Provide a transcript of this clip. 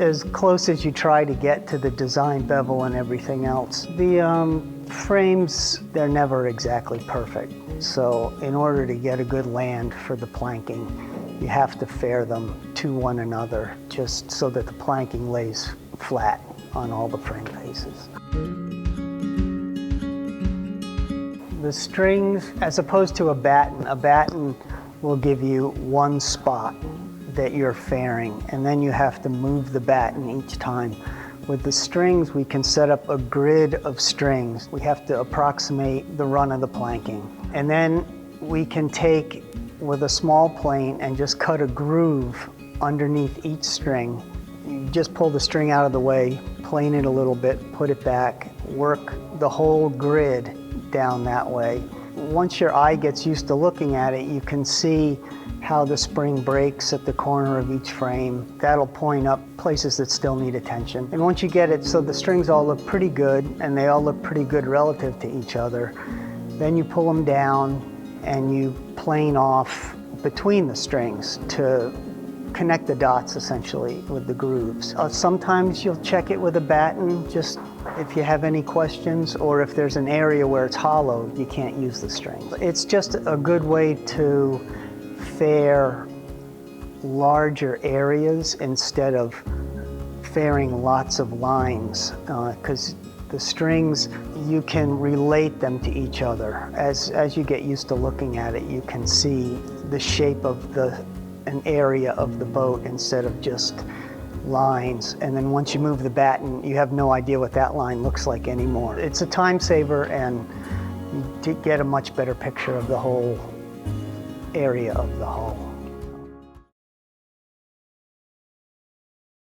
as close as you try to get to the design bevel and everything else. The frames, they're never exactly perfect. So in order to get a good land for the planking, you have to fair them to one another just so that the planking lays flat on all the frame faces. The strings, as opposed to a batten will give you one spot that you're fairing, and then you have to move the batten each time. With the strings, we can set up a grid of strings. We have to approximate the run of the planking. And then we can take, with a small plane, and just cut a groove underneath each string. You just pull the string out of the way, plane it a little bit, put it back, work the whole grid down that way. Once your eye gets used to looking at it, you can see how the spring breaks at the corner of each frame. That'll point up places that still need attention. And once you get it so the strings all look pretty good, and they all look pretty good relative to each other, then you pull them down and you plane off between the strings to connect the dots essentially with the grooves. Sometimes you'll check it with a batten, just if you have any questions, or if there's an area where it's hollow, you can't use the strings. It's just a good way to fair larger areas instead of fairing lots of lines, because the strings, you can relate them to each other. As you get used to looking at it, you can see the shape of an area of the boat instead of just lines. And then once you move the batten, you have no idea what that line looks like anymore. It's a time saver, and you get a much better picture of the whole area of the hull.